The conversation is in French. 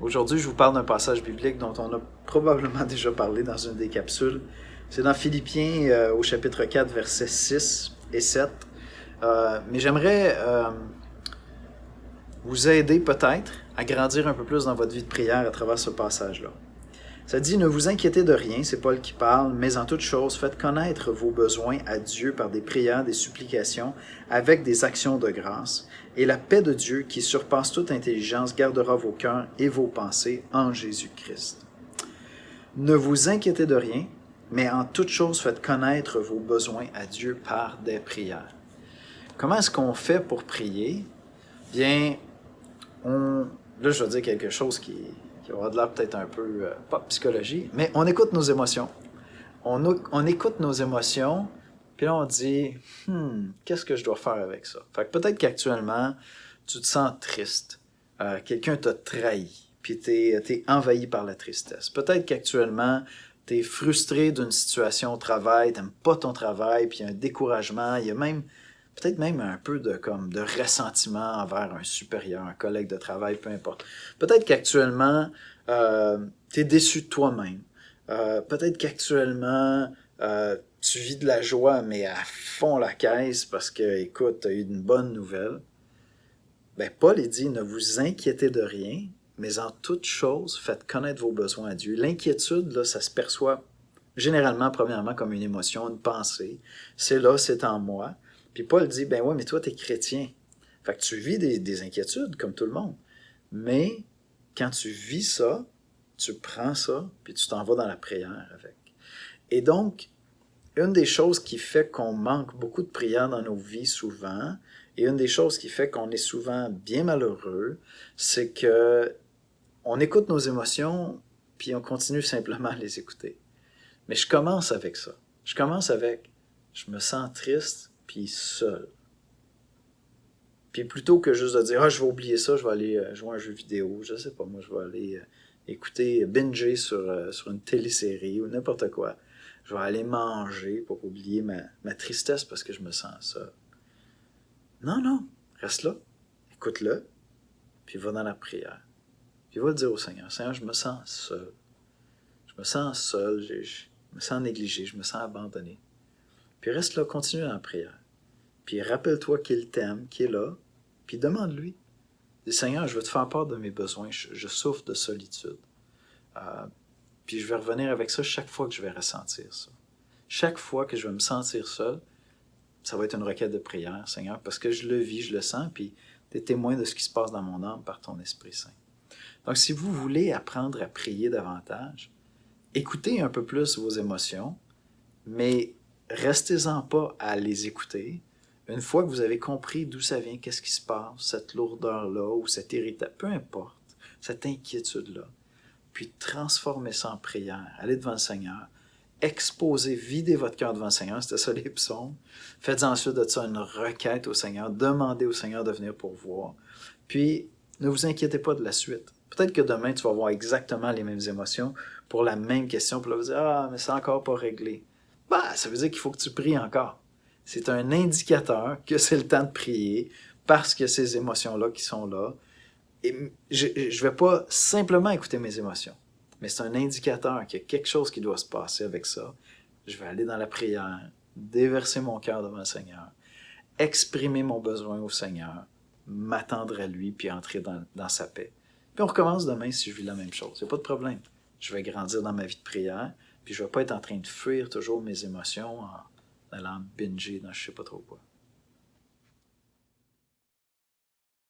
Aujourd'hui, je vous parle d'un passage biblique dont on a probablement déjà parlé dans une des capsules. C'est dans Philippiens au chapitre 4, versets 6 et 7. Mais j'aimerais vous aider peut-être à grandir un peu plus dans votre vie de prière à travers ce passage-là. Ça dit, ne vous inquiétez de rien, c'est Paul qui parle, mais en toute chose, faites connaître vos besoins à Dieu par des prières, des supplications, avec des actions de grâce. Et la paix de Dieu, qui surpasse toute intelligence, gardera vos cœurs et vos pensées en Jésus-Christ. Ne vous inquiétez de rien, mais en toute chose, faites connaître vos besoins à Dieu par des prières. Comment est-ce qu'on fait pour prier? Bien, là, je vais dire quelque chose qui aura de l'air peut-être un peu, pas psychologie, mais on écoute nos émotions. On écoute nos émotions, puis là, on dit, qu'est-ce que je dois faire avec ça? Fait que peut-être qu'actuellement, tu te sens triste. Quelqu'un t'a trahi, puis t'es envahi par la tristesse. Peut-être qu'actuellement, t'es frustré d'une situation au travail, t'aimes pas ton travail, puis il y a un découragement, il y a même peut-être même un peu de ressentiment envers un supérieur, un collègue de travail, peu importe. Peut-être qu'actuellement, tu es déçu de toi-même. Peut-être qu'actuellement, tu vis de la joie, mais à fond la caisse parce que, écoute, tu as eu une bonne nouvelle. Ben, Paul, il dit, ne vous inquiétez de rien, mais en toute chose, faites connaître vos besoins à Dieu. L'inquiétude, là, ça se perçoit généralement, premièrement, comme une émotion, une pensée. C'est là, c'est en moi. Puis Paul dit, ben ouais, mais toi, t'es chrétien. Fait que tu vis des inquiétudes, comme tout le monde. Mais quand tu vis ça, tu prends ça, puis tu t'en vas dans la prière avec. Et donc, une des choses qui fait qu'on manque beaucoup de prière dans nos vies souvent, et une des choses qui fait qu'on est souvent bien malheureux, c'est que on écoute nos émotions, puis on continue simplement à les écouter. Mais je commence avec ça. Je commence avec, je me sens triste, puis seul. Puis plutôt que juste de dire, je vais oublier ça, je vais aller jouer à un jeu vidéo, je sais pas, moi, je vais aller écouter, binger sur une télésérie ou n'importe quoi. Je vais aller manger pour oublier ma tristesse parce que je me sens seul. Non, non, reste là, écoute-le, puis va dans la prière. Puis va le dire au Seigneur, Seigneur, je me sens seul. Je me sens seul, je me sens négligé, je me sens abandonné. Puis reste là, continue dans la prière. Puis rappelle-toi qu'il t'aime, qu'il est là, puis demande-lui. Dis, Seigneur, je veux te faire part de mes besoins, je souffre de solitude. Puis je vais revenir avec ça chaque fois que je vais ressentir ça. Chaque fois que je vais me sentir seul, ça va être une requête de prière, Seigneur, parce que je le vis, je le sens, puis tu es témoin de ce qui se passe dans mon âme par ton Esprit Saint. Donc, si vous voulez apprendre à prier davantage, écoutez un peu plus vos émotions, mais restez-en pas à les écouter. Une fois que vous avez compris d'où ça vient, qu'est-ce qui se passe, cette lourdeur-là, ou cette irritation, peu importe, cette inquiétude-là, puis transformez ça en prière. Allez devant le Seigneur, exposez, videz votre cœur devant le Seigneur, c'était ça les psaumes. Faites ensuite de ça une requête au Seigneur, demandez au Seigneur de venir pourvoir. Puis, ne vous inquiétez pas de la suite. Peut-être que demain, tu vas avoir exactement les mêmes émotions pour la même question, puis là, vous dire, mais c'est encore pas réglé. Ça veut dire qu'il faut que tu pries encore. C'est un indicateur que c'est le temps de prier parce que ces émotions-là qui sont là. Et je ne vais pas simplement écouter mes émotions, mais c'est un indicateur qu'il y a quelque chose qui doit se passer avec ça. Je vais aller dans la prière, déverser mon cœur devant le Seigneur, exprimer mon besoin au Seigneur, m'attendre à lui, puis entrer dans sa paix. Puis on recommence demain si je vis la même chose. Il n'y a pas de problème. Je vais grandir dans ma vie de prière, puis je ne vais pas être en train de fuir toujours mes émotions en allant binger dans je ne sais pas trop quoi.